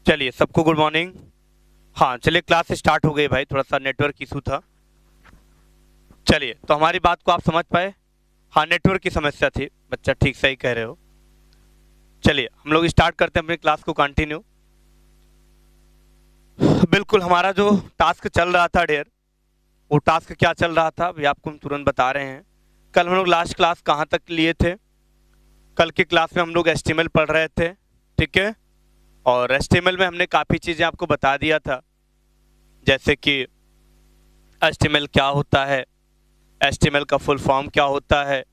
चलिए सबको good morning. हाँ चलिए क्लास स्टार्ट हो गई भाई, थोड़ा सा नेटवर्क इशू था। चलिए तो हमारी बात को आप समझ पाए। हाँ नेटवर्क की समस्या थी, बच्चा ठीक सही कह रहे हो। चलिए हम लोग स्टार्ट करते हैं अपनी क्लास को कंटिन्यू। बिल्कुल हमारा जो टास्क चल रहा था डियर, वो टास्क क्या चल रहा था अभी आपको हम तुरंत बता रहे हैं। कल हम लोग लास्ट क्लास कहाँ तक लिए थे? कल की क्लास में हम लोग एचटीएमएल पढ़ रहे थे, ठीक है। और एचटीएमएल में हमने काफ़ी चीज़ें आपको बता दिया था, जैसे कि एचटीएमएल क्या होता है, एचटीएमएल का फुल फॉर्म क्या होता है,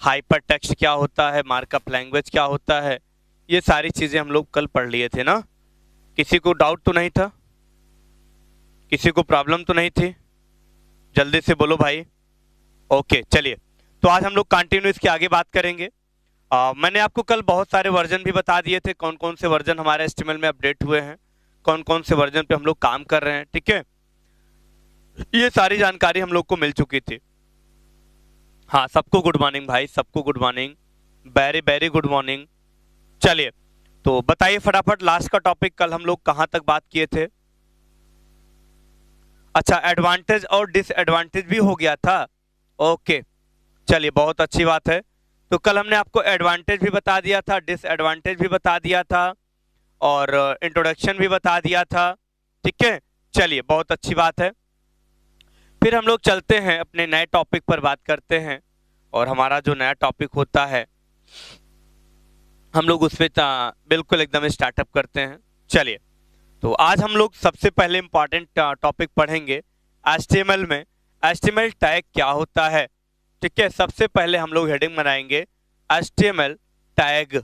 हाइपर टेक्स्ट क्या होता है, मार्कअप लैंग्वेज क्या होता है। ये सारी चीज़ें हम लोग कल पढ़ लिए थे ना। किसी को डाउट तो नहीं था? किसी को प्रॉब्लम तो नहीं थी? जल्दी से बोलो भाई। ओके चलिए, तो आज हम लोग कंटिन्यू इसके आगे बात करेंगे। मैंने आपको कल बहुत सारे वर्जन भी बता दिए थे, कौन कौन से वर्जन हमारे एचटीएमएल में अपडेट हुए हैं, कौन कौन से वर्जन पे हम लोग काम कर रहे हैं, ठीक है। ये सारी जानकारी हम लोग को मिल चुकी थी। हाँ सबको गुड मॉर्निंग भाई, सबको good morning, very very good morning. चलिए तो बताइए फटाफट, लास्ट का टॉपिक कल हम लोग कहाँ तक बात किए थे? अच्छा एडवांटेज और डिसएडवांटेज भी हो गया था। ओके चलिए बहुत अच्छी बात है। तो कल हमने आपको एडवांटेज भी बता दिया था, डिसएडवांटेज भी बता दिया था, और इंट्रोडक्शन भी बता दिया था, ठीक है। चलिए बहुत अच्छी बात है। फिर हम लोग चलते हैं अपने नए टॉपिक पर बात करते हैं, और हमारा जो नया टॉपिक होता है हम लोग उसमें बिल्कुल एकदम स्टार्टअप करते हैं। चलिए तो आज हम लोग सबसे पहले इंपॉर्टेंट टॉपिक पढ़ेंगे एचटीएमएल में। एचटीएमएल टैग क्या होता है, ठीक है। सबसे पहले हम लोग हेडिंग बनाएंगे एचटीएमएल टैग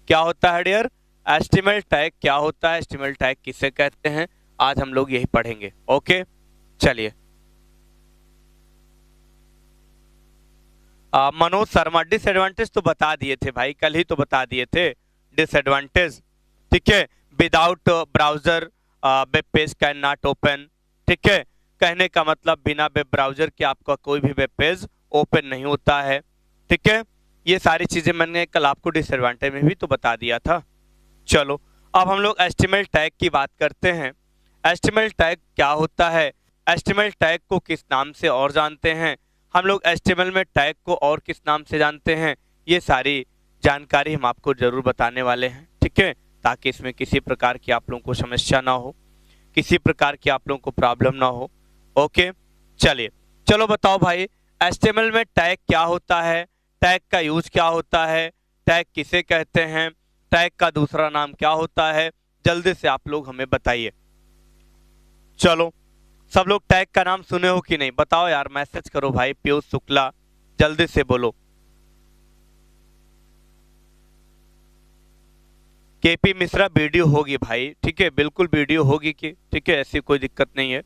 क्या होता है डियर। एचटीएमएल टैग क्या होता है, एचटीएमएल टैग किसे कहते हैं, आज हम लोग यही पढ़ेंगे। ओके चलिए। मनोज शर्मा, डिसएडवांटेज तो बता दिए थे भाई, कल ही तो बता दिए थे डिसएडवांटेज, ठीक है। Without browser web page can not open, ठीक है। कहने का मतलब बिना वेब ब्राउजर के आपका कोई भी वेब पेज ओपन नहीं होता है, ठीक है। ये सारी चीजें मैंने कल आपको डिसएडवांटेज में भी तो बता दिया था। चलो अब हम लोग एचटीएमएल टैग की बात करते हैं। एचटीएमएल टैग क्या होता है, एचटीएमएल टैग को किस नाम से और जानते हैं, हम लोग एचटीएमएल में टैग को और किस नाम से जानते हैं, ये सारी जानकारी हम आपको जरूर बताने वाले हैं, ठीक है। ताकि इसमें किसी प्रकार की आप लोगों को समस्या ना हो, किसी प्रकार की आप लोगों को प्रॉब्लम ना हो। ओके चलिए, चलो बताओ भाई एचटीएमएल में टैग क्या होता है, टैग का यूज क्या होता है, टैग किसे कहते हैं, टैग का दूसरा नाम क्या होता है, जल्दी से आप लोग हमें बताइए। चलो सब लोग टैग का नाम सुने हो कि नहीं बताओ यार, मैसेज करो भाई। पीयूष शुक्ला जल्दी से बोलो। केपी मिश्रा वीडियो होगी भाई, ठीक है, बिल्कुल वीडियो होगी कि, ठीक है, ऐसी कोई दिक्कत नहीं है।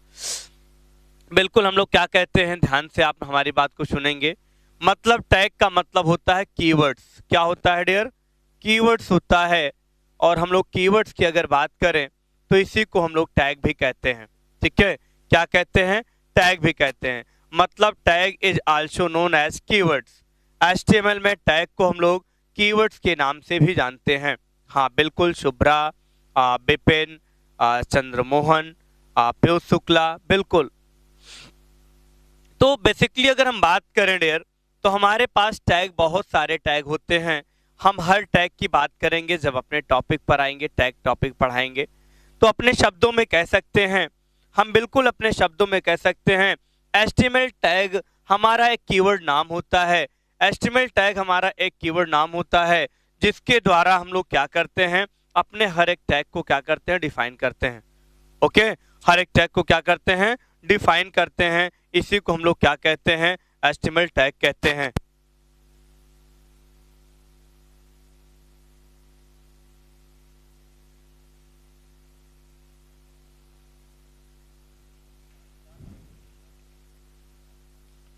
बिल्कुल हम लोग क्या कहते हैं, ध्यान से आप हमारी बात को सुनेंगे। मतलब टैग का मतलब होता है कीवर्ड्स। क्या होता है डियर? कीवर्ड्स होता है। और हम लोग कीवर्ड्स की अगर बात करें तो इसी को हम लोग टैग भी कहते हैं, ठीक है। क्या कहते हैं? टैग भी कहते हैं। मतलब tag is also known as keywords. HTML में टैग को हम लोग कीवर्ड्स के नाम से भी जानते हैं। हाँ बिल्कुल, शुभ्रा, विपिन, चंद्रमोहन, पीयूष शुक्ला, बिल्कुल। तो बेसिकली अगर हम बात करें डियर, तो हमारे पास टैग, बहुत सारे टैग होते हैं। हम हर टैग की बात करेंगे जब अपने टॉपिक पर आएंगे, टैग टॉपिक पढ़ाएंगे। तो अपने शब्दों में कह सकते हैं, हम बिल्कुल अपने शब्दों में कह सकते हैं, एचटीएमएल टैग हमारा एक कीवर्ड नाम होता है। एचटीएमएल टैग हमारा एक कीवर्ड नाम होता है, जिसके द्वारा हम लोग क्या करते हैं, अपने हर एक टैग को क्या करते हैं, डिफाइन करते हैं। ओके हर एक टैग को क्या करते हैं, डिफाइन करते हैं। इसी को हम लोग क्या कहते हैं, एचटीएमएल टैग कहते हैं।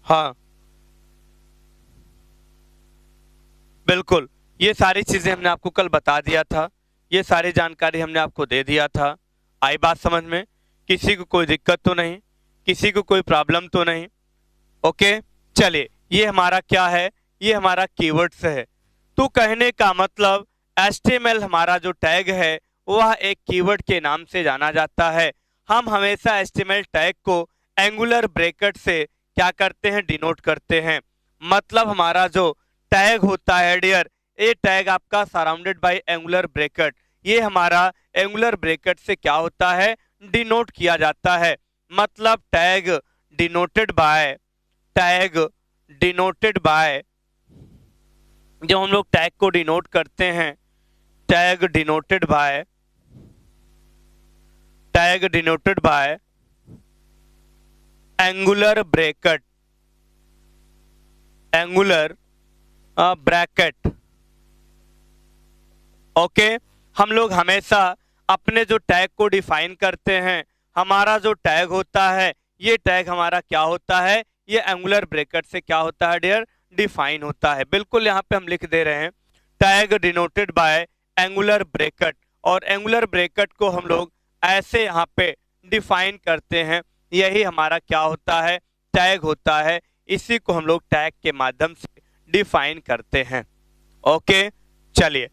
हाँ बिल्कुल, ये सारी चीजें हमने आपको कल बता दिया था, ये सारी जानकारी हमने आपको दे दिया था। आई बात समझ में? किसी को कोई दिक्कत तो नहीं, किसी को कोई प्रॉब्लम तो नहीं? ओके चलिए, ये हमारा क्या है, ये हमारा कीवर्ड्स है। तो कहने का मतलब एचटीएमएल हमारा जो टैग है वह एक कीवर्ड के नाम से जाना जाता है। हम हमेशा HTML टैग को एंगुलर ब्रैकेट से क्या करते हैं, डिनोट करते हैं। मतलब हमारा जो टैग होता है डियर, ये टैग आपका सराउंडेड बाय एंगुलर ब्रैकेट, ये हमारा एंगुलर ब्रैकेट से क्या होता है, डिनोट किया जाता है। मतलब tag denoted by, tag denoted by, जब हम लोग टैग को डिनोट करते हैं, tag denoted by, tag denoted by angular bracket, angular bracket. Okay, हम लोग हमेशा अपने जो टैग को डिफाइन करते हैं, हमारा जो टैग होता है, ये टैग हमारा क्या होता है, ये एंगुलर ब्रैकेट से क्या होता है डियर, डिफाइन होता है। बिल्कुल यहाँ पे हम लिख दे रहे हैं tag denoted by angular bracket, और एंगुलर ब्रैकेट को हम लोग ऐसे यहाँ पे डिफाइन करते हैं। यही हमारा क्या होता है, टैग होता है। इसी को हम लोग टैग के माध्यम से डिफाइन करते हैं। ओके, चलिए,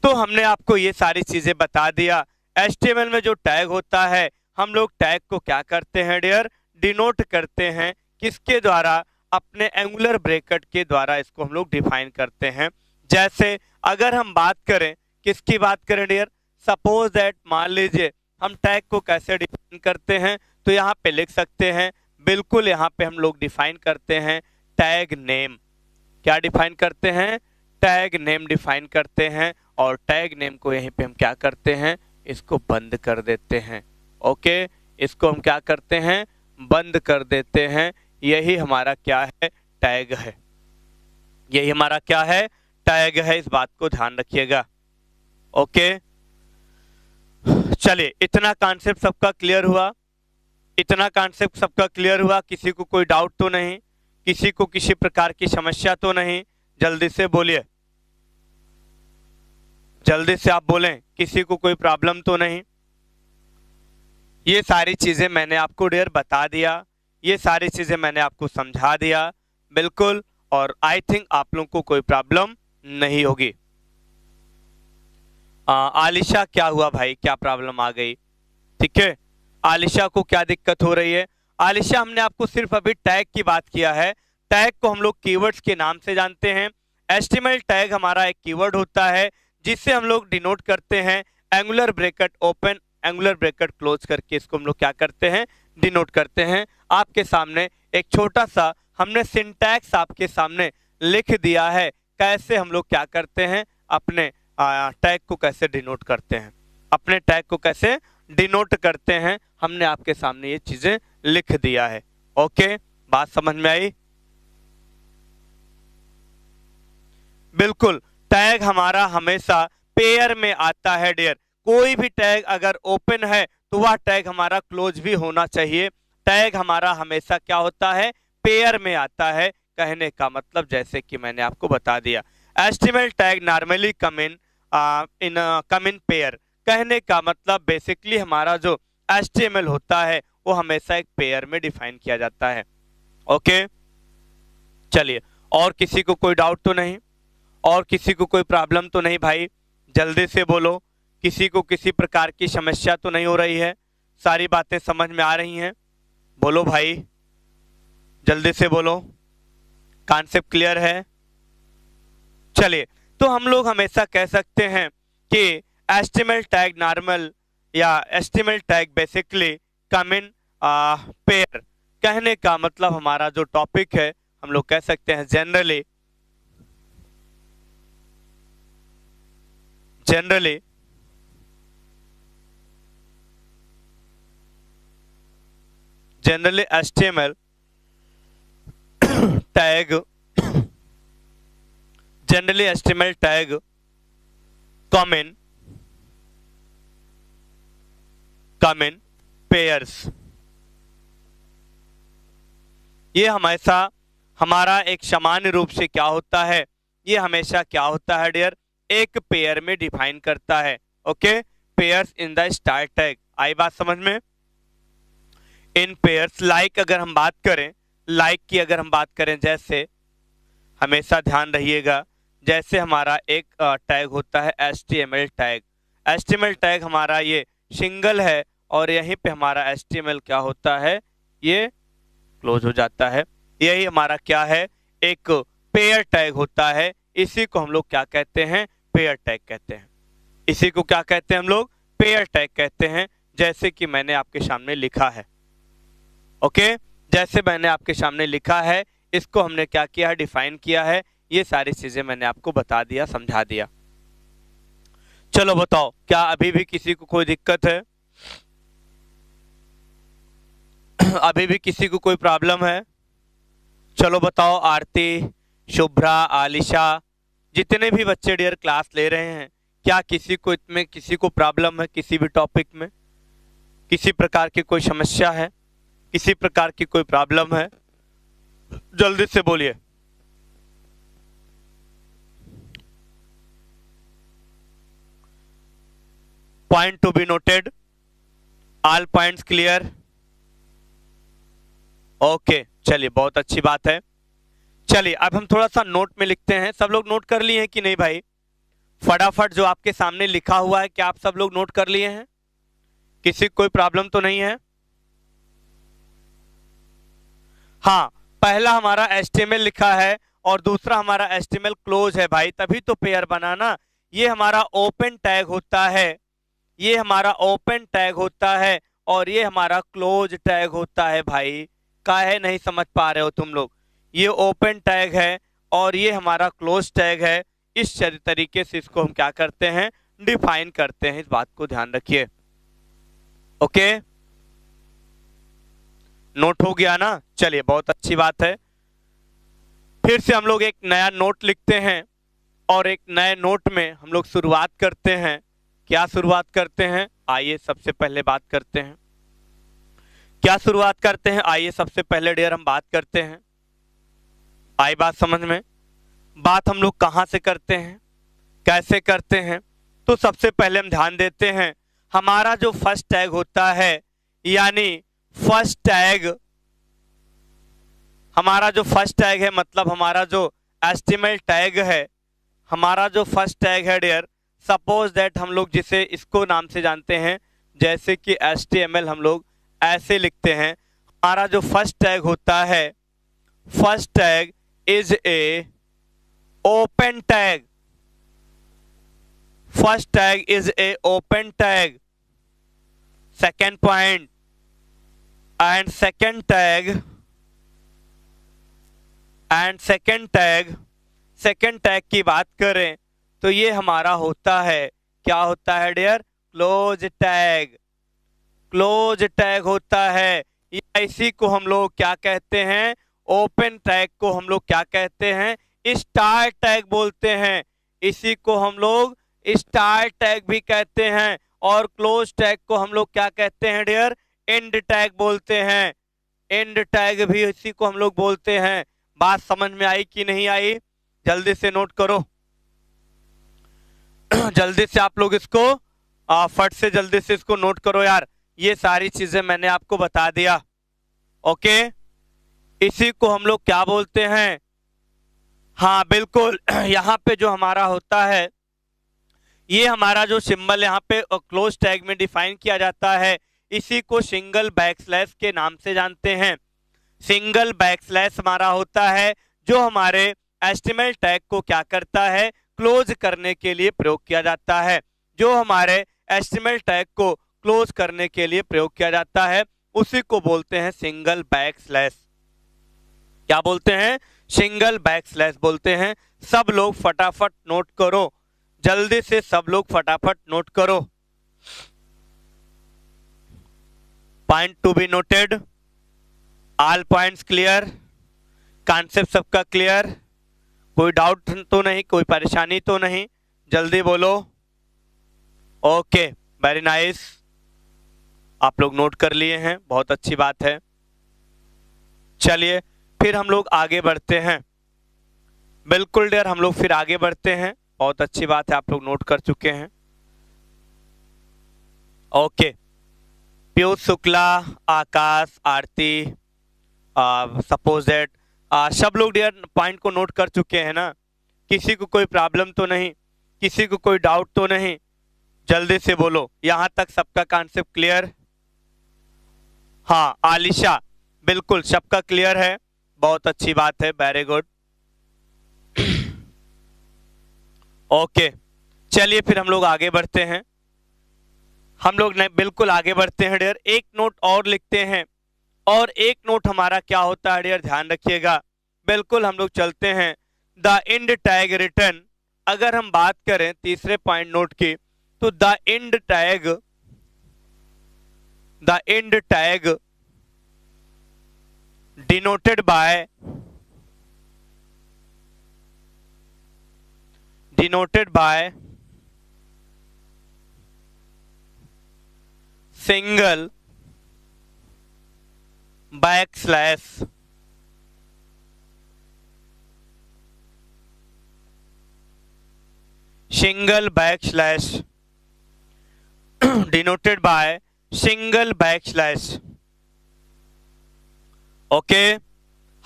तो हमने आपको ये सारी चीजें बता दिया। HTML में जो टैग होता है, हम लोग टैग को क्या करते हैं डियर, डिनोट करते हैं। किसके द्वारा, अपने एंगुलर ब्रैकेट के द्वारा इसको हम लोग डिफाइन करते हैं। जैसे अगर हम बात करें, किसकी बात करें डियर, सपोज दैट, मान लीजिए हम टैग को कैसे डिफाइन करते हैं, तो यहाँ पे लिख सकते हैं, बिल्कुल यहाँ पे हम लोग डिफाइन करते हैं टैग नेम। क्या डिफाइन करते हैं, टैग नेम डिफाइन करते हैं, और टैग नेम को यहीं पे हम क्या करते हैं, इसको बंद कर देते हैं। ओके, इसको हम क्या करते हैं, बंद कर देते हैं। यही हमारा क्या है, टैग है। यही हमारा क्या है, टैग है। इस बात को ध्यान रखिएगा। ओके, चलिए, इतना कॉन्सेप्ट सबका क्लियर हुआ, इतना कॉन्सेप्ट सबका क्लियर हुआ। किसी को कोई डाउट तो नहीं, किसी को किसी प्रकार की समस्या तो नहीं? जल्दी से बोलिए, जल्दी से आप बोलें, किसी को कोई प्रॉब्लम तो नहीं? ये सारी चीजें मैंने आपको डियर बता दिया, ये सारी चीजें मैंने आपको समझा दिया, बिल्कुल। और आई थिंक आप लोगों को कोई प्रॉब्लम नहीं होगी। आलिशा, क्या हुआ भाई, क्या प्रॉब्लम आ गई? ठीक है, आलिशा को क्या दिक्कत हो रही है? आलिशा, हमने आपको सिर्फ अभी टैग की बात किया है। टैग को हम लोग कीवर्ड्स के नाम से जानते हैं। HTML टैग हमारा एक कीवर्ड होता है, जिससे हम लोग डिनोट करते हैं angular bracket open, angular bracket close करके इसको हम लोग क्या करते हैं, डिनोट करते हैं। आपके सामने एक छोटा सा हमने सिंटैक्स आपके सामने लिख दिया है, कैसे हम लोग क्या करते हैं, अपने टैग को कैसे डिनोट करते हैं, अपने टैग को कैसे डिनोट करते हैं, हमने आपके सामने ये चीजें लिख दिया है। ओके, बात समझ में आई? बिल्कुल, टैग हमारा हमेशा पेयर में आता है डियर। कोई भी टैग अगर ओपन है तो वह टैग हमारा क्लोज भी होना चाहिए। टैग हमारा हमेशा क्या होता है, पेयर में आता है। कहने का मतलब जैसे कि मैंने आपको बता दिया, HTML tag normally come in pair. कहने का मतलब बेसिकली हमारा जो HTML होता है वो हमेशा एक पेयर में डिफाइन किया जाता है। ओके, चलिए, और किसी को कोई डाउट तो नहीं, और किसी को कोई प्रॉब्लम तो नहीं भाई? जल्दी से बोलो, किसी को किसी प्रकार की समस्या तो नहीं हो रही है? सारी बातें समझ में आ रही हैं? बोलो भाई, जल्दी से बोलो, कॉन्सेप्ट क्लियर है? चलिए, तो हम लोग हमेशा कह सकते हैं कि HTML टैग नॉर्मल या HTML tag basically come in pair. कहने का मतलब हमारा जो टॉपिक है, हम लोग कह सकते हैं generally HTML tag, generally HTML tag कम इन पेयर्स। ये हमेशा हमारा एक सामान्य रूप से क्या होता है, ये हमेशा क्या होता है डियर, एक पेयर में डिफाइन करता है। Okay, pairs in the star tag. आई बात समझ में? इन पेयर्स, लाइक अगर हम बात करें, लाइक की अगर हम बात करें, जैसे हमेशा ध्यान रहिएगा, जैसे हमारा एक टैग होता है HTML टैग। HTML टैग हमारा ये सिंगल है और यहीं पे हमारा HTML क्या होता है, ये क्लोज हो जाता है। यही हमारा क्या है, एक पेयर टैग होता है। इसी को हम लोग क्या कहते हैं, पेयर टैग कहते हैं। इसी को क्या कहते हैं हम लोग, पेयर टैग कहते हैं। जैसे कि मैंने आपके सामने लिखा है, ओके, जैसे मैंने आपके सामने लिखा है, इसको हमने क्या किया है, डिफाइन किया है। ये सारी चीजें मैंने आपको बता दिया, समझा दिया। चलो बताओ, क्या अभी भी किसी को कोई दिक्कत है? अभी भी किसी को कोई प्रॉब्लम है? चलो बताओ, आरती, शुभ्रा, आलिशा, जितने भी बच्चे डियर क्लास ले रहे हैं, क्या किसी को इसमें किसी को प्रॉब्लम है? किसी भी टॉपिक में किसी प्रकार की कोई समस्या है, किसी प्रकार की कोई प्रॉब्लम है? जल्दी से बोलिए। Point to be noted, all points clear? Okay, चलिए बहुत अच्छी बात है। चलिए अब हम थोड़ा सा नोट में लिखते हैं। सब लोग नोट कर लिए हैं कि नहीं भाई? फटाफट जो आपके सामने लिखा हुआ है, क्या आप सब लोग नोट कर लिए हैं? किसी को कोई प्रॉब्लम तो नहीं है? हाँ, पहला हमारा HTML लिखा है और दूसरा हमारा HTML क्लोज है भाई, तभी तो पेयर बनाना। ये हमारा ओपन टैग होता है, ये हमारा ओपन टैग होता है और ये हमारा क्लोज टैग होता है भाई। काहे नहीं समझ पा रहे हो तुम लोग? ये ओपन टैग है और ये हमारा क्लोज टैग है। इस तरीके से इसको हम क्या करते हैं, डिफाइन करते हैं। इस बात को ध्यान रखिए। ओके, नोट हो गया ना? चलिए बहुत अच्छी बात है। फिर से हम लोग एक नया नोट लिखते हैं और एक नए नोट में हम लोग शुरुआत करते हैं। क्या शुरुआत करते हैं? आइए सबसे पहले बात करते हैं। क्या शुरुआत करते हैं? आइए सबसे पहले डियर हम बात करते हैं। आई बात समझ में? बात हम लोग कहां से करते हैं, कैसे करते हैं? तो सबसे पहले हम ध्यान देते हैं, हमारा जो फर्स्ट टैग होता है, यानी फर्स्ट टैग, हमारा जो फर्स्ट टैग है, मतलब हमारा जो HTML टैग है, हमारा जो फर्स्ट टैग है डियर, सपोज दैट हम लोग जिसे इसको नाम से जानते हैं, जैसे कि HTML हम लोग ऐसे लिखते हैं। हमारा जो फर्स्ट टैग होता है, first tag is a open tag. First tag is a open tag. Second point, and second tag की बात करें तो ये हमारा होता है, क्या होता है dear? Close tag. Close tag होता है, या इसी को हम लोग क्या कहते हैं, ओपन टैग को हम लोग क्या कहते हैं, स्टार टैग बोलते हैं। इसी को हम लोग स्टार टैग भी कहते हैं और क्लोज टैग को हम लोग क्या कहते हैं डियर? एंड टैग बोलते हैं। एंड टैग भी इसी को हम लोग बोलते हैं। बात समझ में आई कि नहीं आई? जल्दी से नोट करो। जल्दी से आप लोग इसको फट से जल्दी से इसको नोट करो यार। ये सारी चीजें मैंने आपको बता दिया। ओके, इसी को हम लोग क्या बोलते हैं? हाँ बिल्कुल, यहाँ पे जो हमारा होता है, ये हमारा जो सिंबल यहाँ पे क्लोज टैग में डिफाइन किया जाता है, इसी को सिंगल बैकस्लैश के नाम से जानते हैं। सिंगल बैकस्लैश हमारा होता है जो हमारे HTML टैग को क्या करता है, क्लोज करने के लिए प्रयोग किया जाता है। जो हमारे HTML टैग को क्लोज करने के लिए प्रयोग किया जाता है, उसी को बोलते हैं सिंगल बैकस्लैश। क्या बोलते हैं? सिंगल बैकस्लैश बोलते हैं। सब लोग फटाफट नोट करो, जल्दी से सब लोग फटाफट नोट करो। Point to be noted, all points clear? Concept सबका क्लियर? कोई डाउट तो नहीं, कोई परेशानी तो नहीं? जल्दी बोलो। ओके, वेरी नाइस, आप लोग नोट कर लिए हैं, बहुत अच्छी बात है। चलिए फिर हम लोग आगे बढ़ते हैं। बिल्कुल डियर, हम लोग फिर आगे बढ़ते हैं। बहुत अच्छी बात है, आप लोग नोट कर चुके हैं। Okay, Piyush Shukla, Akash, Aarti, suppose that सब लोग डियर पॉइंट को नोट कर चुके हैं ना? किसी को कोई प्रॉब्लम तो नहीं, किसी को कोई डाउट तो नहीं? जल्दी से बोलो, यहां तक सबका कॉन्सेप्ट क्लियर? हाँ आलिशा, बिल्कुल सबका क्लियर है, बहुत अच्छी बात है, वेरी गुड। ओके चलिए फिर हम लोग आगे बढ़ते हैं, हम लोग बिल्कुल आगे बढ़ते हैं डियर। एक नोट और लिखते हैं, और एक नोट हमारा क्या होता है डियर, ध्यान रखिएगा। बिल्कुल हम लोग चलते हैं द एंड टैग रिटर्न। अगर हम बात करें तीसरे पॉइंट नोट की, तो the end tag denoted by single backslash denoted by single backslash। Okay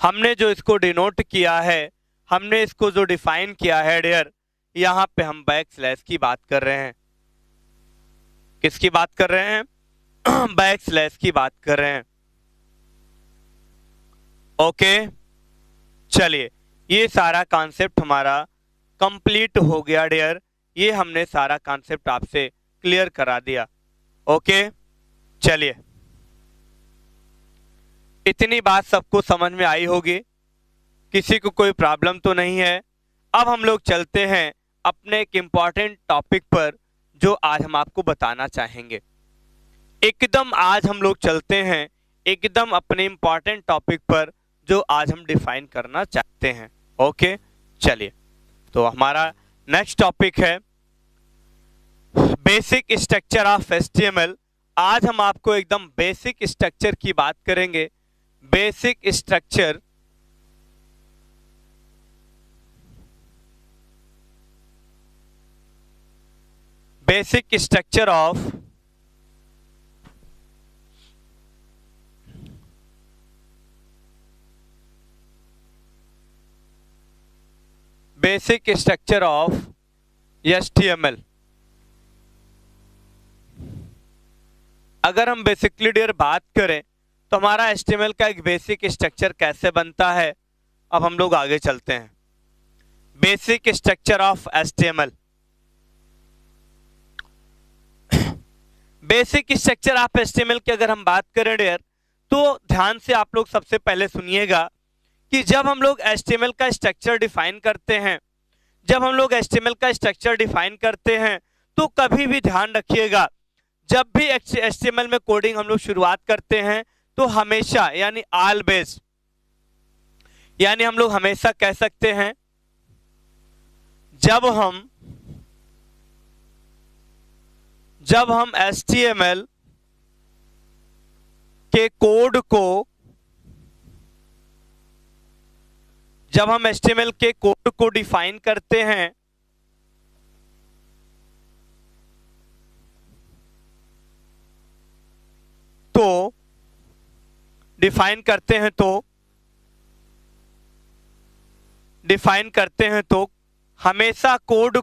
हमने जो इसको डिनोट किया है, हमने इसको जो डिफाइन किया है डियर, यहां पे हम बैकस्लैश की बात कर रहे हैं। किसकी बात कर रहे हैं? बैकस्लैश की बात कर रहे हैं। ओके चलिए ये सारा कॉन्सेप्ट हमारा कंप्लीट हो गया डियर, ये हमने सारा कॉन्सेप्ट आपसे क्लियर करा दिया। ओके चलिए इतनी बात सबको समझ में आई होगी, किसी को कोई प्रॉब्लम तो नहीं है। अब हम लोग चलते हैं अपने एक इम्पॉर्टेंट टॉपिक पर, जो आज हम आपको बताना चाहेंगे। एकदम आज हम लोग चलते हैं एकदम अपने इम्पॉर्टेंट टॉपिक पर, जो आज हम डिफाइन करना चाहते हैं। ओके चलिए तो हमारा नेक्स्ट टॉपिक है बेसिक स्ट्रक्चर ऑफ HTML। आज हम आपको एकदम बेसिक स्ट्रक्चर की बात करेंगे। Basic structure of HTML। अगर हम बेसिकली डियर बात करें तो हमारा HTML का एक बेसिक स्ट्रक्चर कैसे बनता है, अब हम लोग आगे चलते हैं। Basic structure of HTML। Basic structure of HTML की अगर हम बात करें डियर, तो ध्यान से आप लोग सबसे पहले सुनिएगा कि जब हम लोग HTML का स्ट्रक्चर डिफाइन करते हैं, तो कभी भी ध्यान रखिएगा, जब भी HTML में कोडिंग हम लोग शुरुआत करते हैं तो हमेशा यानी ऑलवेज, यानी हम लोग हमेशा कह सकते हैं जब हम HTML के कोड को डिफाइन करते हैं, तो डिफाइन करते हैं तो हमेशा कोड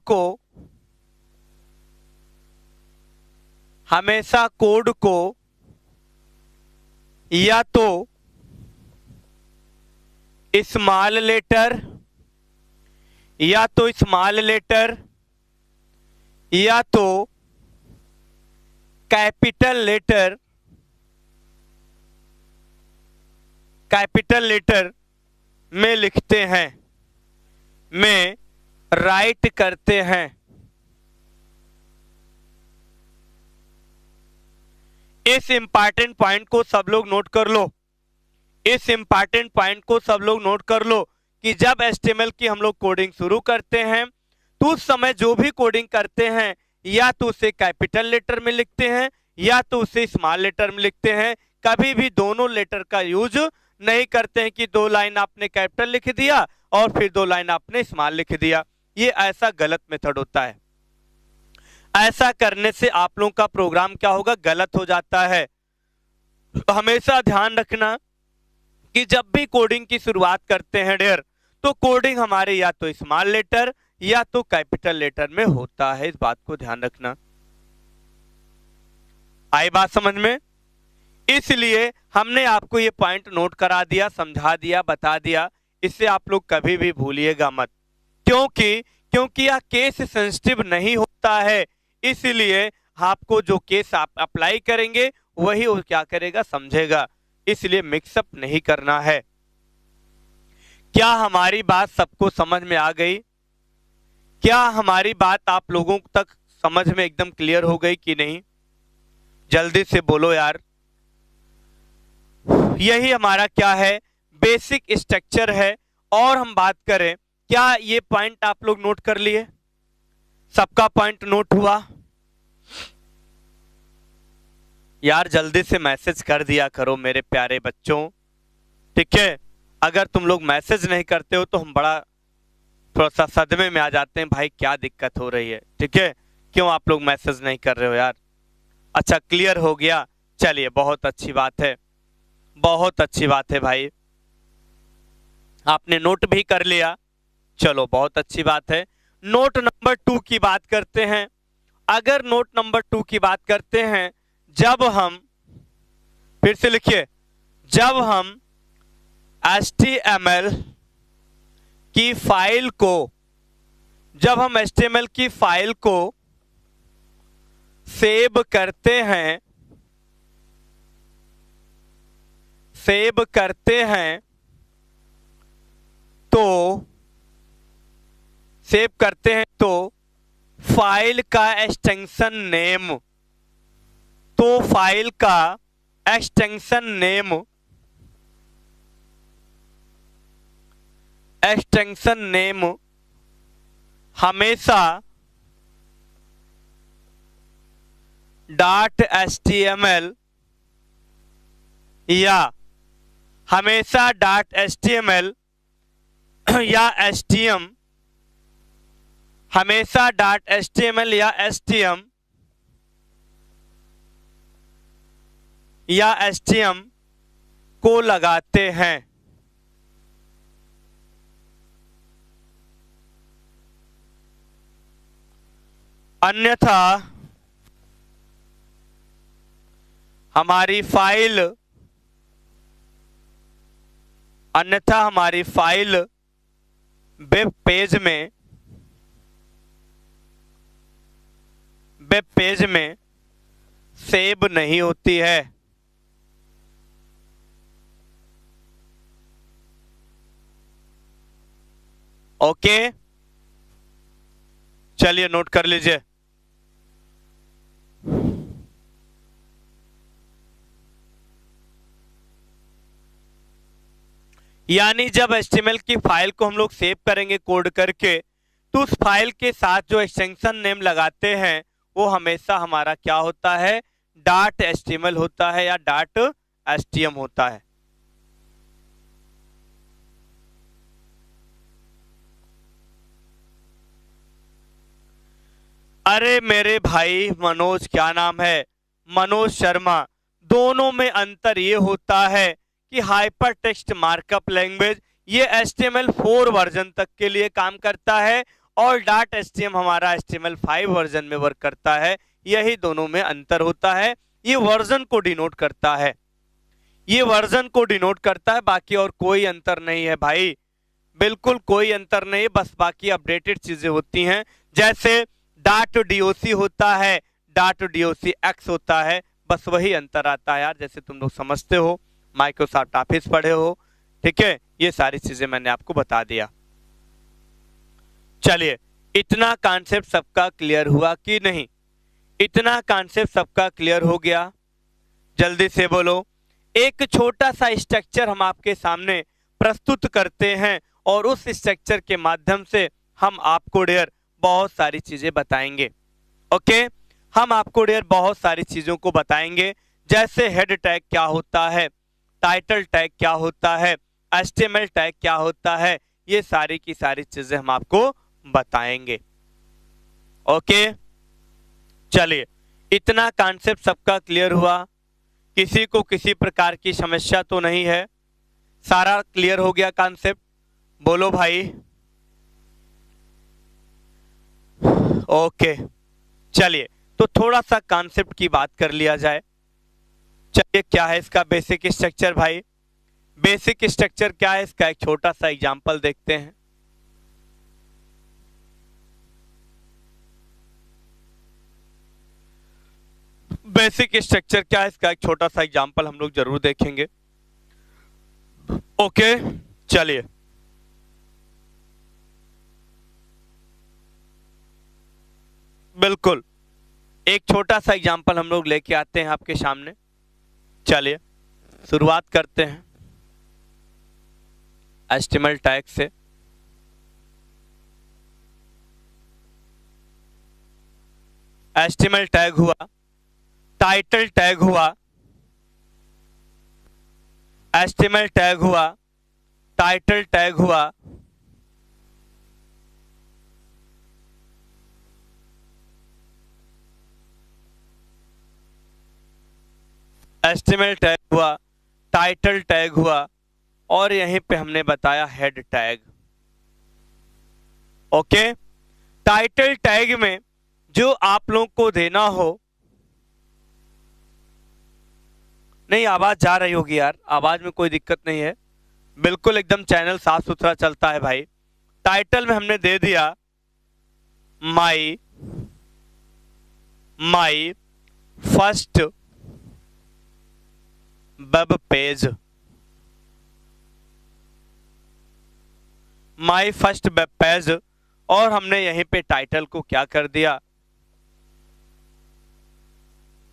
को या तो स्मॉल लेटर या तो कैपिटल लेटर में लिखते हैं, में राइट करते हैं। इस इंपॉर्टेंट पॉइंट को सब लोग नोट कर लो, कि जब HTML की हम लोग कोडिंग शुरू करते हैं तो उस समय जो भी कोडिंग करते हैं या तो उसे कैपिटल लेटर में लिखते हैं या तो उसे स्मॉल लेटर में लिखते हैं। कभी भी दोनों लेटर का यूज नहीं करते हैं कि 2 लाइन आपने कैपिटल लिख दिया और फिर 2 लाइन आपने स्मॉल लिख दिया। ये ऐसा गलत मेथड होता है। ऐसा करने से आप लोगों का प्रोग्राम क्या होगा, गलत हो जाता है। हमेशा ध्यान रखना कि जब भी कोडिंग की शुरुआत करते हैं डियर, तो कोडिंग हमारे या तो स्मॉल लेटर या तो कैपिटल लेटर में होता है। इस बात को ध्यान रखना। आई बात समझ में? इसलिए हमने आपको ये पॉइंट नोट करा दिया, समझा दिया, बता दिया, इससे आप लोग कभी भी भूलिएगा मत, क्योंकि क्योंकि यह केस सेंसिटिव नहीं होता है, इसलिए आपको जो केस आप अप्लाई करेंगे वही वो क्या करेगा, समझेगा, इसलिए मिक्सअप नहीं करना है। क्या हमारी बात सबको समझ में आ गई? क्या हमारी बात आप लोगों तक समझ में एकदम क्लियर हो गई कि नहीं? जल्दी से बोलो यार। यही हमारा क्या है, बेसिक स्ट्रक्चर है। और हम बात करें, क्या ये पॉइंट आप लोग नोट कर लिए? सबका पॉइंट नोट हुआ? यार जल्दी से मैसेज कर दिया करो मेरे प्यारे बच्चों, ठीक है? अगर तुम लोग मैसेज नहीं करते हो तो हम बड़ा थोड़ा सा सदमे में आ जाते हैं, भाई क्या दिक्कत हो रही है, ठीक है? क्यों आप लोग मैसेज नहीं कर रहे हो यार? अच्छा, क्लियर हो गया, चलिए बहुत अच्छी बात है, बहुत अच्छी बात है भाई, आपने नोट भी कर लिया, चलो बहुत अच्छी बात है। नोट नंबर 2 की बात करते हैं। अगर नोट नंबर 2 की बात करते हैं, जब हम, फिर से लिखिए, जब हम HTML की फाइल को, जब हम HTML की फाइल को सेव करते हैं, सेव करते हैं तो, सेव करते हैं तो फाइल का एक्सटेंशन नेम, तो फाइल का एक्सटेंशन नेम, एक्सटेंशन नेम हमेशा .html या हमेशा .html या stm, हमेशा .html या stm या stm को लगाते हैं। अन्यथा हमारी फाइल, अन्यथा हमारी फाइल वेब पेज में, वेब पेज में सेव नहीं होती है। ओके, चलिए नोट कर लीजिए। यानी जब HTML की फाइल को हम लोग सेव करेंगे कोड करके, तो उस फाइल के साथ जो एक्सटेंशन नेम लगाते हैं वो हमेशा हमारा क्या होता है, .html होता है या .stm होता है। अरे मेरे भाई मनोज, क्या नाम है, मनोज शर्मा, दोनों में अंतर ये होता है कि हाइपर टेक्स्ट मार्कअप लैंग्वेज ये HTML4 वर्जन तक के लिए काम करता है और .stm हमारा HTML5 वर्जन में वर्क करता है। यही दोनों में अंतर होता है। ये वर्जन को डिनोट करता है, ये वर्जन को डिनोट करता है, बाकी और कोई अंतर नहीं है भाई, बिल्कुल कोई अंतर नहीं, बस बाकी अपडेटेड चीजें होती हैं। जैसे .doc होता है, .docx होता है, बस वही अंतर आता है यार, जैसे तुम लोग समझते हो, माइक्रोसॉफ्ट ऑफिस पढ़े हो, ठीक है? ये सारी चीजें मैंने आपको बता दिया। चलिए, इतना कॉन्सेप्ट सबका क्लियर हुआ कि नहीं? इतना कॉन्सेप्ट सबका क्लियर हो गया? जल्दी से बोलो। एक छोटा सा स्ट्रक्चर हम आपके सामने प्रस्तुत करते हैं और उस स्ट्रक्चर के माध्यम से हम आपको डियर बहुत सारी चीजें बताएंगे। ओके, हम आपको डियर बहुत सारी चीजों को बताएंगे, जैसे हेड टैग क्या होता है, टाइटल टैग क्या होता है, HTML टैग क्या होता है, ये सारी की सारी चीजें हम आपको बताएंगे। ओके, चलिए, इतना कॉन्सेप्ट सबका क्लियर हुआ? किसी को किसी प्रकार की समस्या तो नहीं है? सारा क्लियर हो गया कॉन्सेप्ट? बोलो भाई। ओके, चलिए तो थोड़ा सा कॉन्सेप्ट की बात कर लिया जाए। चलिए, क्या है इसका बेसिक स्ट्रक्चर भाई? बेसिक स्ट्रक्चर क्या है इसका, एक छोटा सा एग्जांपल देखते हैं। बेसिक स्ट्रक्चर क्या है इसका, एक छोटा सा एग्जांपल हम लोग जरूर देखेंगे। ओके, चलिए। बिल्कुल, एक छोटा सा एग्जांपल हम लोग लेके आते हैं आपके सामने। चलिए शुरुआत करते हैं एचटीएमएल टैग से। एचटीएमएल टैग हुआ, टाइटल टैग हुआ, एचटीएमएल टैग हुआ, टाइटल टैग हुआ, एचटीएमएल टैग हुआ, टाइटल टैग हुआ, और यहीं पे हमने बताया head tag. Okay, title tag में जो आप लोगों को देना हो, नहीं आवाज जा रही होगी यार, आवाज में कोई दिक्कत नहीं है, बिल्कुल एकदम चैनल साफ सुथरा चलता है भाई। टाइटल में हमने दे दिया my first web page, my first web page, और हमने यहीं पे टाइटल को क्या कर दिया,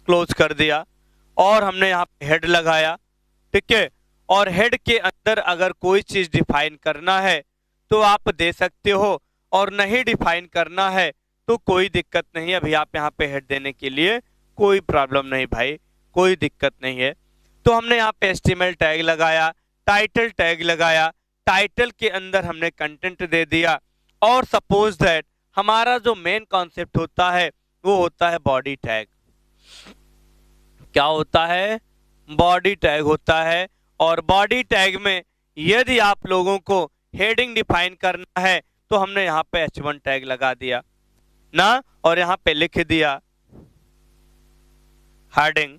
क्लोज कर दिया, और हमने यहाँ पे हेड लगाया। ठीक है, और हेड के अंदर अगर कोई चीज डिफाइन करना है तो आप दे सकते हो, और नहीं डिफाइन करना है तो कोई दिक्कत नहीं है। अभी आप यहाँ पे हेड देने के लिए कोई प्रॉब्लम नहीं भाई, कोई दिक्कत नहीं है। तो हमने यहाँ पे एचटीएमएल टैग लगाया, टाइटल टैग लगाया, टाइटल के अंदर हमने कंटेंट दे दिया, और सपोज दैट हमारा जो मेन कॉन्सेप्ट होता है वो होता है बॉडी टैग। क्या होता है? बॉडी टैग होता है। और बॉडी टैग में यदि आप लोगों को हेडिंग डिफाइन करना है तो हमने यहाँ पे H1 टैग लगा दिया ना, और यहाँ पे लिख दिया हेडिंग,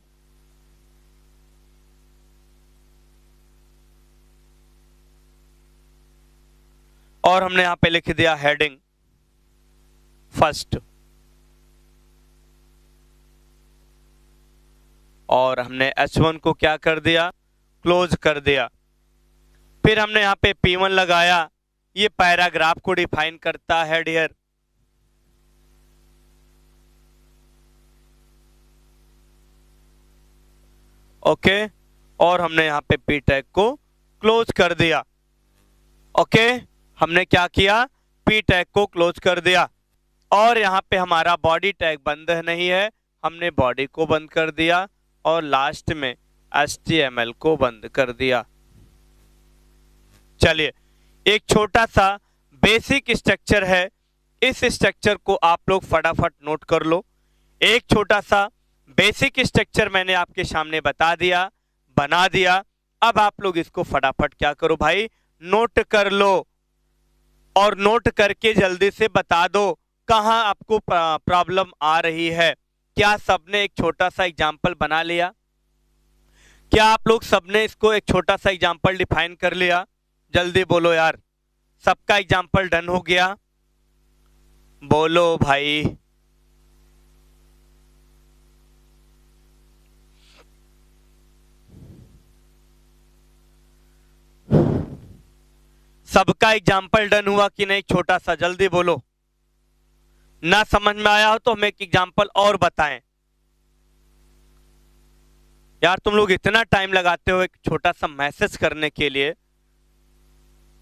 और हमने यहाँ पे लिख दिया हेडिंग फर्स्ट, और हमने H1 को क्या कर दिया, क्लोज कर दिया। फिर हमने यहाँ पे P1 लगाया, ये पैराग्राफ को डिफाइन करता है डियर। ओके, और हमने यहाँ पे P टैग को क्लोज कर दिया। ओके, हमने क्या किया, P टैग को क्लोज कर दिया, और यहाँ पे हमारा बॉडी टैग बंद नहीं है, हमने बॉडी को बंद कर दिया, और लास्ट में HTML को बंद कर दिया। चलिए, एक छोटा सा बेसिक स्ट्रक्चर है, इस स्ट्रक्चर को आप लोग फटाफट नोट कर लो। एक छोटा सा बेसिक स्ट्रक्चर मैंने आपके सामने बता दिया, बना दिया। अब आप लोग इसको फटाफट क्या करो भाई, नोट कर लो, और नोट करके जल्दी से बता दो कहां आपको प्रॉब्लम आ रही है। क्या सबने एक छोटा सा एग्जाम्पल बना लिया? क्या आप लोग सबने इसको एक छोटा सा एग्जाम्पल डिफाइन कर लिया? जल्दी बोलो यार, सबका एग्जाम्पल डन हो गया? बोलो भाई। सबका एग्जाम्पल डन हुआ कि नहीं? छोटा सा जल्दी बोलो। ना समझ में आया हो तो हमें एक एग्जाम्पल और बताएं। यार तुम लोग इतना टाइम लगाते हो एक छोटा सा मैसेज करने के लिए,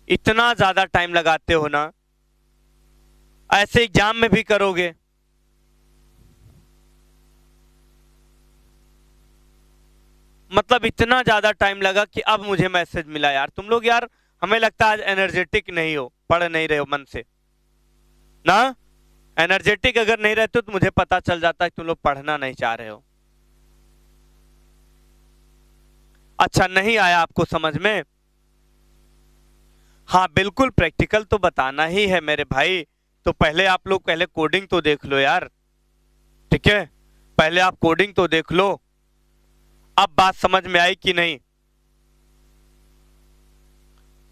इतना ज्यादा टाइम लगाते हो ना, ऐसे एग्जाम में भी करोगे? मतलब इतना ज्यादा टाइम लगा कि अब मुझे मैसेज मिला। यार तुम लोग, यार हमें लगता है आज एनर्जेटिक नहीं हो, पढ़ नहीं रहे हो मन से ना। एनर्जेटिक अगर नहीं रहते तो मुझे पता चल जाता है कि तुम लोग पढ़ना नहीं चाह रहे हो। अच्छा, नहीं आया आपको समझ में? हाँ बिल्कुल, प्रैक्टिकल तो बताना ही है मेरे भाई। तो पहले आप लोग पहले कोडिंग तो देख लो यार। ठीक है, पहले आप कोडिंग तो देख लो। अब बात समझ में आई कि नहीं?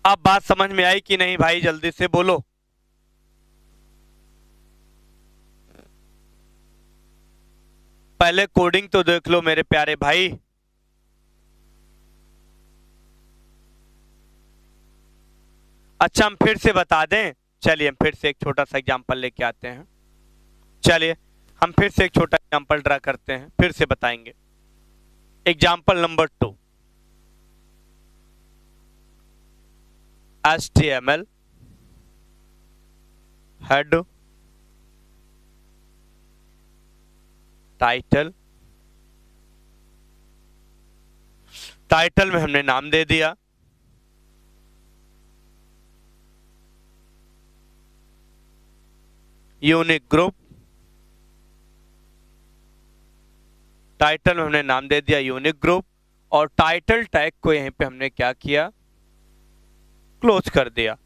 अब बात समझ में आई कि नहीं भाई, जल्दी से बोलो। पहले कोडिंग तो देख लो मेरे प्यारे भाई। अच्छा, हम फिर से बता दें। चलिए हम फिर से एक छोटा सा एग्जांपल लेके आते हैं। चलिए हम फिर से एक छोटा एग्जांपल ड्रा करते हैं, फिर से बताएंगे। Example number 2, HTML head title. Title में हमने नाम दे दिया यूनिक ग्रुप। टाइटल में हमने नाम दे दिया यूनिक ग्रुप, और टाइटल टैग को यहीं पे हमने क्या किया, क्लोज कर दिया।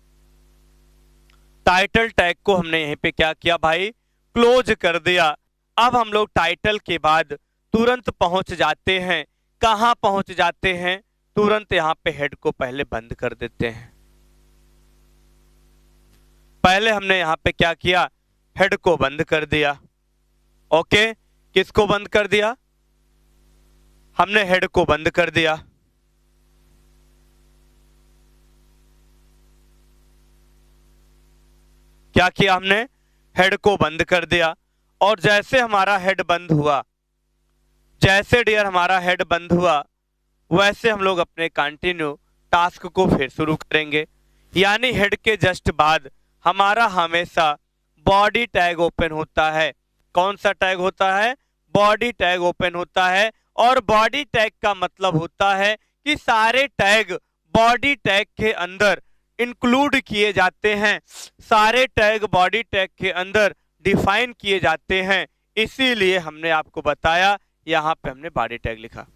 टाइटल टैग को हमने यहीं पे क्या किया भाई, क्लोज कर दिया। अब हम लोग टाइटल के बाद तुरंत पहुंच जाते हैं, कहां पहुंच जाते हैं, तुरंत यहां पे हेड को पहले बंद कर देते हैं। पहले हमने यहां पे क्या किया, हेड को बंद कर दिया। ओके, किसको बंद कर दिया, हमने हेड को बंद कर दिया। क्या किया हमने, हेड को बंद कर दिया। और जैसे हमारा हेड बंद हुआ, जैसे डियर हमारा हेड बंद हुआ, वैसे हम लोग अपने कंटिन्यू टास्क को फिर शुरू करेंगे। यानी हेड के जस्ट बाद हमारा हमेशा बॉडी टैग ओपन होता है। कौन सा टैग होता है, बॉडी टैग ओपन होता है। और बॉडी टैग का मतलब होता है कि सारे टैग बॉडी टैग के अंदर इंक्लूड किए जाते हैं, सारे टैग बॉडी टैग के अंदर डिफाइन किए जाते हैं। इसीलिए हमने आपको बताया, यहां पे हमने बॉडी टैग लिखा।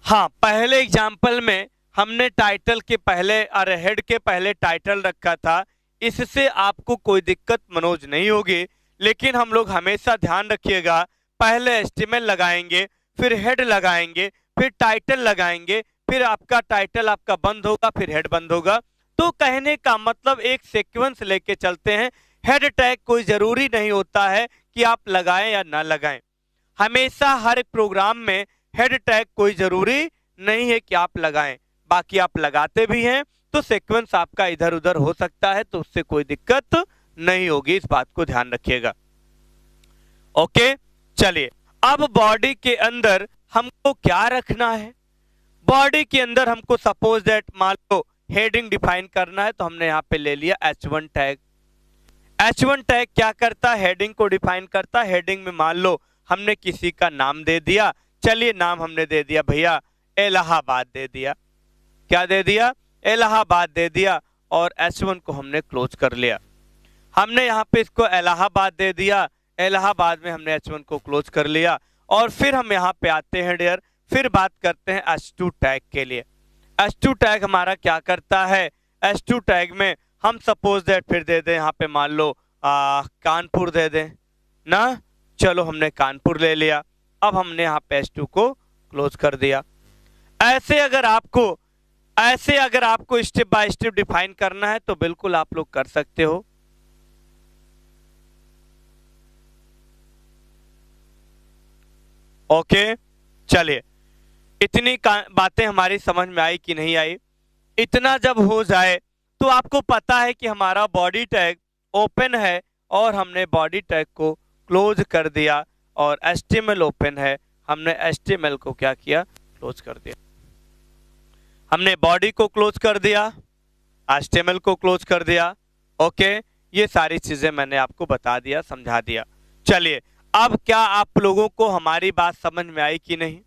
हाँ, पहले एग्जाम्पल में हमने टाइटल के पहले, अरे हेड के पहले टाइटल रखा था। इससे आपको कोई दिक्कत मनोज नहीं होगी, लेकिन हम लोग हमेशा ध्यान रखिएगा, पहले HTML लगाएंगे, फिर हेड लगाएंगे, फिर टाइटल लगाएंगे, फिर आपका टाइटल आपका बंद होगा, फिर हेड बंद होगा। तो कहने का मतलब एक सीक्वेंस लेके चलते हैं। हेड टैग कोई जरूरी नहीं होता है कि आप लगाएं या ना लगाएं। हमेशा हर एक प्रोग्राम में हेड टैग कोई जरूरी नहीं है कि आप लगाएं। बाकी आप लगाते भी हैं तो सीक्वेंस आपका इधर उधर हो सकता है, तो उससे कोई दिक्कत नहीं होगी, इस बात को ध्यान रखिएगा। ओके, चलिए अब बॉडी के अंदर हमको क्या रखना है। बॉडी के अंदर हमको सपोज दैट मान लो हेडिंग डिफाइन करना है, तो हमने यहाँ पे ले लिया H1 टैग। H1 टैग क्या करता है, हेडिंग को डिफाइन करता है। हेडिंग में मान लो हमने किसी का नाम दे दिया, चलिए नाम हमने दे दिया भैया इलाहाबाद दे दिया। क्या दे दिया, इलाहाबाद दे दिया। और H1 को हमने क्लोज कर लिया। हमने यहाँ पे इसको इलाहाबाद दे दिया, इलाहाबाद में हमने H1 को क्लोज कर लिया। और फिर हम यहाँ पे आते हैं डियर, फिर बात करते हैं H2 टैग के लिए। H2 टैग हमारा क्या करता है, H2 टैग में हम सपोज दैट फिर दे दें यहाँ पे मान लो कानपुर दे दें ना। चलो हमने कानपुर ले लिया। अब हमने यहाँ पे H2 को क्लोज कर दिया। ऐसे अगर आपको स्टेप बाय स्टेप डिफाइन करना है तो बिल्कुल आप लोग कर सकते हो। ओके, चलिए इतनी बातें हमारी समझ में आई कि नहीं आई। इतना जब हो जाए तो आपको पता है कि हमारा बॉडी टैग ओपन है और हमने बॉडी टैग को क्लोज कर दिया, और HTML ओपन है, हमने HTML को क्या किया, क्लोज कर दिया। हमने बॉडी को क्लोज कर दिया, HTML को क्लोज कर दिया। ओके, ये सारी चीजें मैंने आपको बता दिया, समझा दिया। चलिए अब क्या आप लोगों को हमारी बात समझ में आई कि नहीं,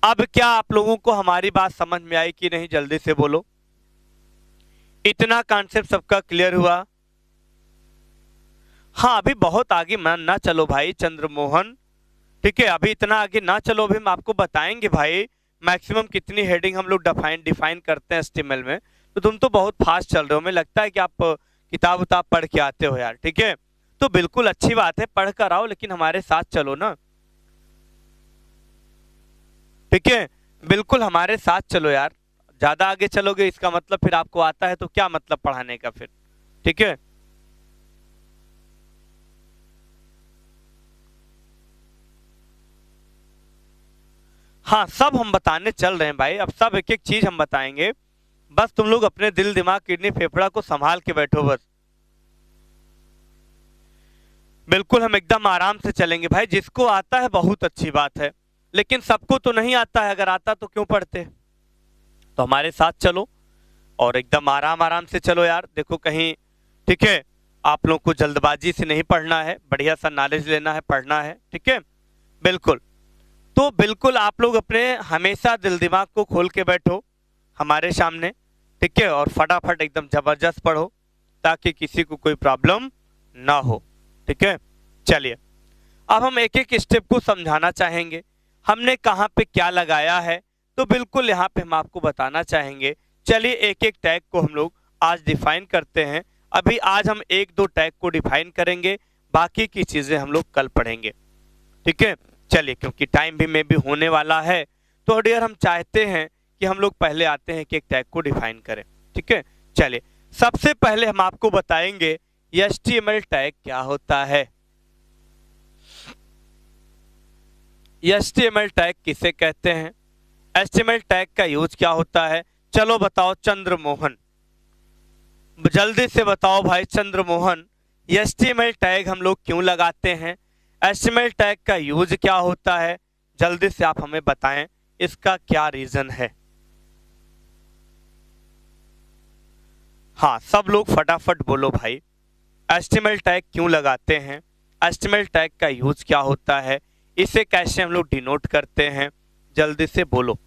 अब क्या आप लोगों को हमारी बात समझ में आई कि नहीं, जल्दी से बोलो। इतना कॉन्सेप्ट सबका क्लियर हुआ। हाँ, अभी बहुत आगे ना चलो भाई चंद्रमोहन, ठीक है, अभी इतना आगे ना चलो। अभी हम आपको बताएंगे भाई मैक्सिमम कितनी हेडिंग हम लोग डिफाइन करते हैं HTML में, तो तुम तो बहुत फास्ट चल रहे हो, हमें लगता है कि आप किताब उताब पढ़ के आते हो यार, ठीक है। तो बिल्कुल अच्छी बात है, पढ़ कर आओ, लेकिन हमारे साथ चलो ना, ठीक है। बिल्कुल हमारे साथ चलो यार, ज्यादा आगे चलोगे इसका मतलब फिर आपको आता है तो क्या मतलब पढ़ाने का फिर, ठीक है। हाँ सब हम बताने चल रहे हैं भाई, अब सब एक एक चीज हम बताएंगे। बस तुम लोग अपने दिल दिमाग किडनी फेफड़ा को संभाल के बैठो बस। बिल्कुल हम एकदम आराम से चलेंगे भाई, जिसको आता है बहुत अच्छी बात है, लेकिन सबको तो नहीं आता है, अगर आता तो क्यों पढ़ते। तो हमारे साथ चलो और एकदम आराम आराम से चलो यार, देखो कहीं, ठीक है। आप लोग को जल्दबाजी से नहीं पढ़ना है, बढ़िया सा नॉलेज लेना है, पढ़ना है, ठीक है। बिल्कुल, तो बिल्कुल आप लोग अपने हमेशा दिल दिमाग को खोल के बैठो हमारे सामने, ठीक है, और फटाफट एकदम जबरदस्त पढ़ो ताकि किसी को कोई प्रॉब्लम ना हो, ठीक है। चलिए अब हम एक एक स्टेप को समझाना चाहेंगे, हमने कहाँ पे क्या लगाया है, तो बिल्कुल यहाँ पे हम आपको बताना चाहेंगे। चलिए एक एक टैग को हम लोग आज डिफाइन करते हैं। अभी आज हम एक दो टैग को डिफाइन करेंगे, बाकी की चीजें हम लोग कल पढ़ेंगे, ठीक है। चलिए क्योंकि टाइम भी में भी होने वाला है, तो डियर हम चाहते हैं कि हम लोग पहले आते हैं कि एक टैग को डिफाइन करें, ठीक है। चलिए सबसे पहले हम आपको बताएंगे HTML टैग क्या होता है। HTML टैग किसे कहते हैं, HTML टैग का यूज क्या होता है, चलो बताओ चंद्रमोहन, जल्दी से बताओ भाई चंद्रमोहन, HTML टैग हम लोग क्यों लगाते हैं, HTML टैग का यूज क्या होता है, जल्दी से आप हमें बताएं इसका क्या रीजन है। हाँ सब लोग फटाफट बोलो भाई, HTML टैग क्यों लगाते हैं, HTML टैग का यूज क्या होता है, इसे कैसे हम लोग डिनोट करते हैं, जल्दी से बोलो।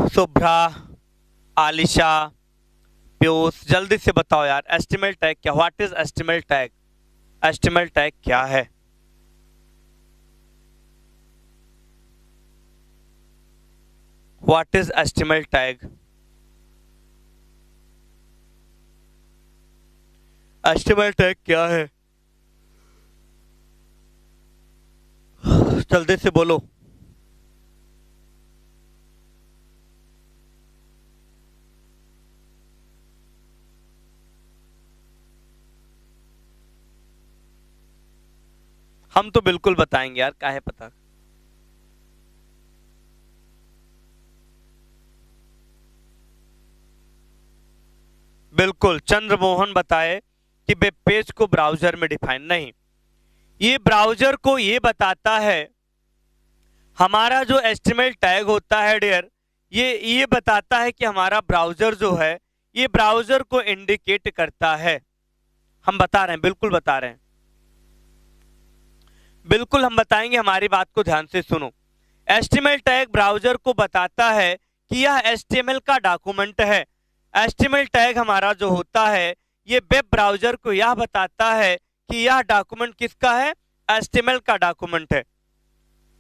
शुभ्रा, आलिशा, पीयूष, जल्दी से बताओ यार HTML टैग क्या, what is HTML tag, HTML tag क्या है। What is HTML tag, HTML tag क्या है, जल्दी से बोलो। हम तो बिल्कुल बताएंगे यार, काहे पता। बिल्कुल चंद्रमोहन बताए कि वेब पेज को ब्राउजर में डिफाइन नहीं, ये ब्राउजर को ये बताता है, हमारा जो HTML टैग होता है डियर, ये बताता है कि हमारा ब्राउजर जो है, ये ब्राउजर को इंडिकेट करता है। हम बता रहे हैं, बिल्कुल बता रहे हैं, बिल्कुल हम बताएंगे, हमारी बात को ध्यान से सुनो। HTML टैग ब्राउजर को बताता है कि यह HTML का डॉक्यूमेंट है। HTML टैग हमारा जो होता है, ये वेब ब्राउजर को यह बताता है कि यह डॉक्यूमेंट किसका है, HTML का डॉक्यूमेंट है।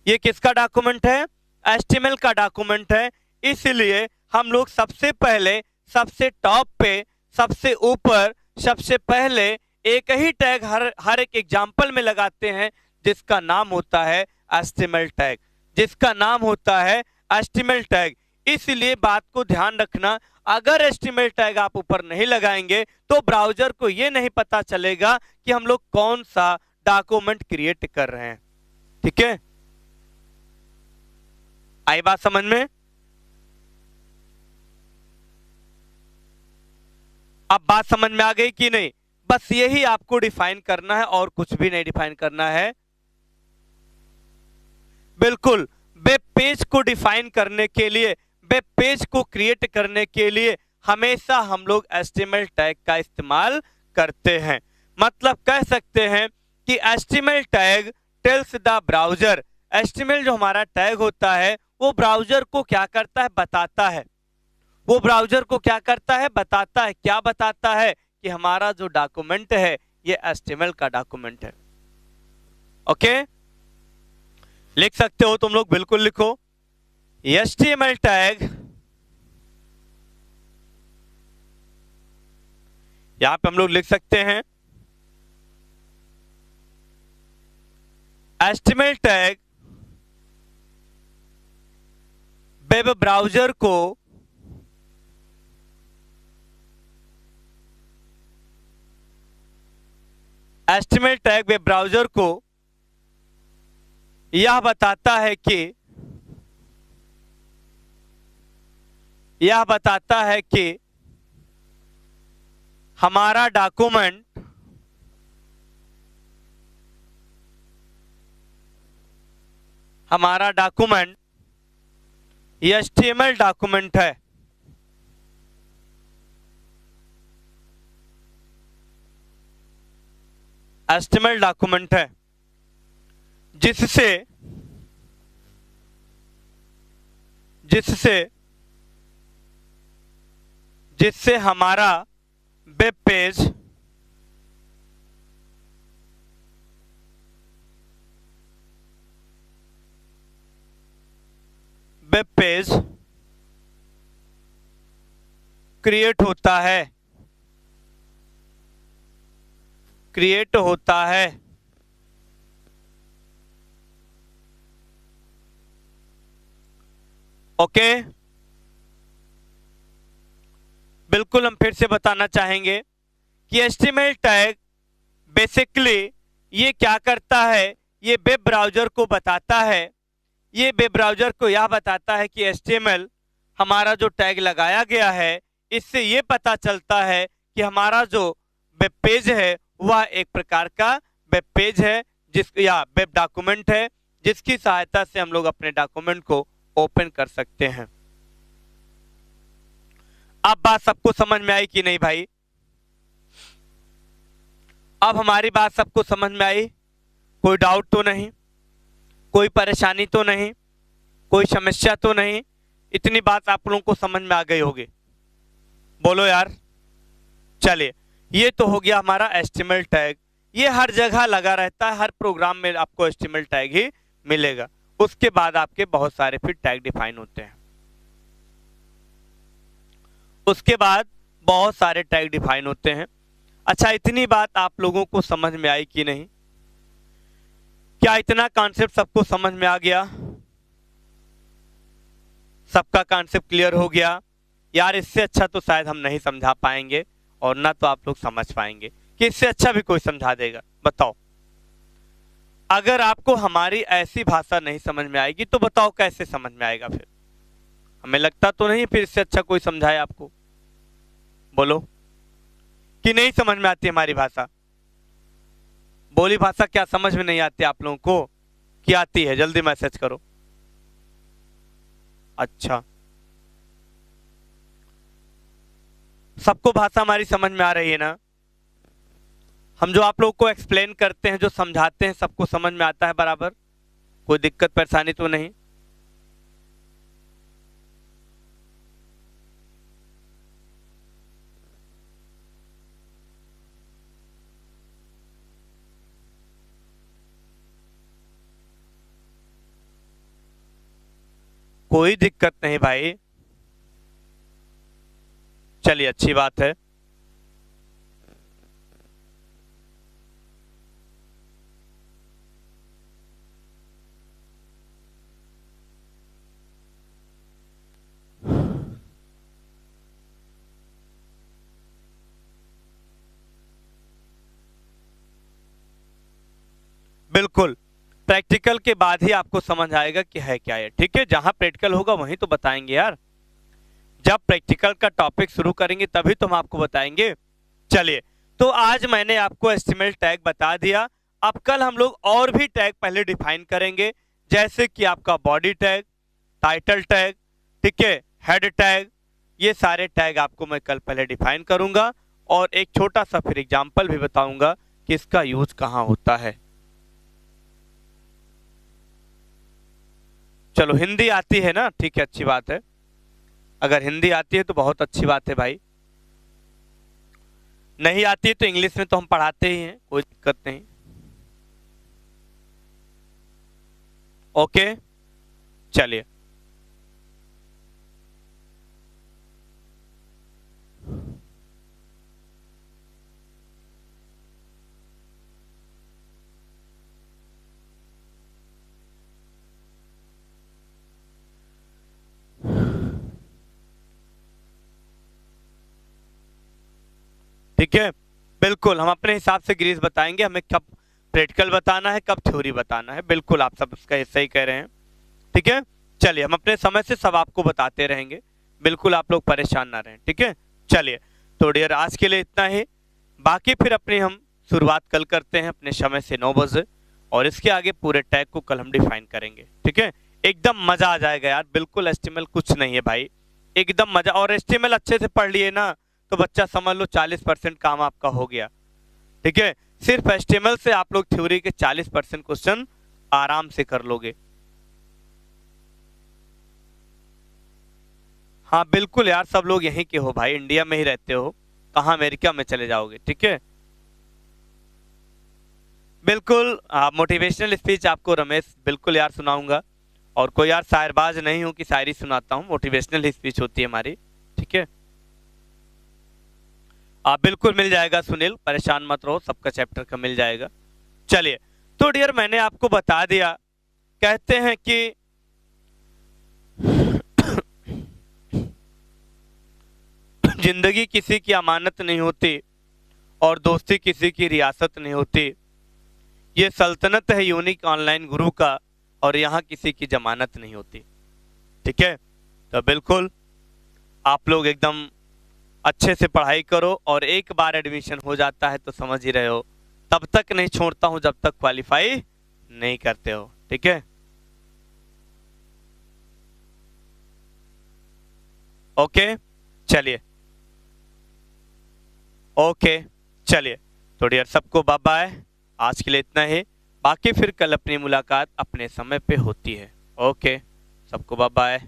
ये किसका डॉक्यूमेंट है, HTML का डॉक्यूमेंट है। इसलिए हम लोग सबसे पहले, सबसे टॉप पे, सबसे ऊपर, सबसे पहले एक ही टैग हर एक एग्जाम्पल में लगाते हैं, जिसका नाम होता है HTML टैग, जिसका नाम होता है HTML टैग। इसलिए बात को ध्यान रखना, अगर HTML टैग आप ऊपर नहीं लगाएंगे तो ब्राउजर को ये नहीं पता चलेगा कि हम लोग कौन सा डॉक्यूमेंट क्रिएट कर रहे हैं, ठीक है। आई बात समझ में, अब बात समझ में आ गई कि नहीं। बस यही आपको डिफाइन करना है और कुछ भी नहीं डिफाइन करना है। बिल्कुल वेब पेज को डिफाइन करने के लिए, वेब पेज को क्रिएट करने के लिए हमेशा हम लोग HTML टैग का इस्तेमाल करते हैं। मतलब कह सकते हैं कि HTML tag tells the browser, HTML जो हमारा टैग होता है वो ब्राउजर को क्या करता है, बताता है, वो ब्राउजर को क्या करता है, बताता है। क्या बताता है कि हमारा जो डॉक्यूमेंट है ये HTML का डॉक्यूमेंट है, ओके। लिख सकते हो तुम लोग, बिल्कुल लिखो। HTML टैग, यहां पे हम लोग लिख सकते हैं HTML टैग वेब ब्राउजर को HTML टैग वेब ब्राउजर को यह बताता है कि हमारा डॉक्यूमेंट HTML डॉक्यूमेंट है। HTML डॉक्यूमेंट है जिससे हमारा वेब पेज क्रिएट होता है। ओके, बिल्कुल हम फिर से बताना चाहेंगे कि HTML टैग बेसिकली ये क्या करता है, ये वेब ब्राउजर को बताता है, ये वेब ब्राउजर को यह बताता है कि HTML हमारा जो टैग लगाया गया है, इससे ये पता चलता है कि हमारा जो वेब पेज है वह एक प्रकार का वेब पेज है, या वेब डॉक्यूमेंट है, जिसकी सहायता से हम लोग अपने डॉक्यूमेंट को ओपन कर सकते हैं। अब बात सबको समझ में आई कि नहीं भाई? अब हमारी बात सबको समझ में आई? कोई डाउट तो नहीं, कोई परेशानी तो नहीं, कोई समस्या तो नहीं? इतनी बात आप लोगों को समझ में आ गई होगी, बोलो यार। चलिए, ये तो हो गया हमारा HTML टैग। ये हर जगह लगा रहता है, हर प्रोग्राम में आपको HTML टैग ही मिलेगा। उसके बाद आपके बहुत सारे फिर टैग डिफाइन होते हैं। अच्छा, इतनी बात आप लोगों को समझ में आई कि नहीं? क्या इतना कॉन्सेप्ट सबको समझ में आ गया? सबका कॉन्सेप्ट क्लियर हो गया? यार इससे अच्छा तो शायद हम नहीं समझा पाएंगे, और ना तो आप लोग समझ पाएंगे कि इससे अच्छा भी कोई समझा देगा। बताओ, अगर आपको हमारी ऐसी भाषा नहीं समझ में आएगी तो बताओ कैसे समझ में आएगा? फिर हमें लगता तो नहीं फिर इससे अच्छा कोई समझाए आपको। बोलो कि नहीं समझ में आती हमारी भाषा? बोली भाषा क्या समझ में नहीं आती आप लोगों को कि आती है? जल्दी मैसेज करो। अच्छा, सबको भाषा हमारी समझ में आ रही है ना? हम जो आप लोग को एक्सप्लेन करते हैं, जो समझाते हैं, सबको समझ में आता है बराबर? कोई दिक्कत परेशानी तो नहीं? कोई दिक्कत नहीं भाई, चलिए अच्छी बात है। बिल्कुल, प्रैक्टिकल के बाद ही आपको समझ आएगा कि है क्या ये। ठीक है, जहां प्रैक्टिकल होगा वहीं तो बताएंगे यार। जब प्रैक्टिकल का टॉपिक शुरू करेंगे तभी तो हम आपको बताएंगे। चलिए, तो आज मैंने आपको HTML टैग बता दिया। अब कल हम लोग और भी टैग पहले डिफाइन करेंगे, जैसे कि आपका बॉडी टैग, टाइटल टैग, ठीक है, हेड टैग। ये सारे टैग आपको मैं कल पहले डिफाइन करूंगा, और एक छोटा सा फिर एग्जाम्पल भी बताऊंगा कि इसका यूज कहाँ होता है। चलो, हिंदी आती है ना? ठीक है, अच्छी बात है। अगर हिंदी आती है तो बहुत अच्छी बात है भाई। नहीं आती है तो इंग्लिश में तो हम पढ़ाते ही हैं, कोई दिक्कत नहीं। ओके चलिए। ठीक है, बिल्कुल हम अपने हिसाब से ग्रीस बताएंगे, हमें कब प्रैक्टिकल बताना है कब थ्योरी बताना है, बिल्कुल आप सब इसका सही कह रहे हैं। ठीक है, चलिए हम अपने समय से सब आपको बताते रहेंगे, बिल्कुल आप लोग परेशान ना रहें। ठीक है, चलिए तो डियर आज के लिए इतना ही, बाकी फिर अपनी हम शुरुआत कल करते हैं अपने समय से 9 बजे, और इसके आगे पूरे टैग को कल हम डिफाइन करेंगे। ठीक है, एकदम मजा आ जाएगा यार, बिल्कुल एचटीएमएल कुछ नहीं है भाई, एकदम मजा। और एचटीएमएल अच्छे से पढ़ लिए ना तो बच्चा समझ लो 40% काम आपका हो गया। ठीक है, सिर्फ एचटीएमएल से आप लोग थ्योरी के 40% क्वेश्चन आराम से कर लोगे। हाँ बिल्कुल यार, सब लोग यहीं के हो भाई, इंडिया में ही रहते हो, कहाँ अमेरिका में चले जाओगे। ठीक है, बिल्कुल मोटिवेशनल स्पीच आपको रमेश बिल्कुल यार सुनाऊंगा, और कोई यार शायरबाज नहीं हूं कि शायरी सुनाता हूँ, मोटिवेशनल स्पीच होती है हमारी। ठीक है, आप बिल्कुल मिल जाएगा सुनील, परेशान मत रहो, सबका चैप्टर का मिल जाएगा। चलिए तो डियर मैंने आपको बता दिया, कहते हैं कि जिंदगी किसी की अमानत नहीं होती और दोस्ती किसी की रियासत नहीं होती, ये सल्तनत है यूनिक ऑनलाइन गुरु का, और यहाँ किसी की जमानत नहीं होती। ठीक है, तो बिल्कुल आप लोग एकदम अच्छे से पढ़ाई करो, और एक बार एडमिशन हो जाता है तो समझ ही रहे हो, तब तक नहीं छोड़ता हूं जब तक क्वालिफाई नहीं करते हो। ठीक है, ओके चलिए, ओके चलिए तो डियर सबको बाय बाय, आज के लिए इतना ही, बाकी फिर कल अपनी मुलाकात अपने समय पे होती है। ओके सबको बाय बाय।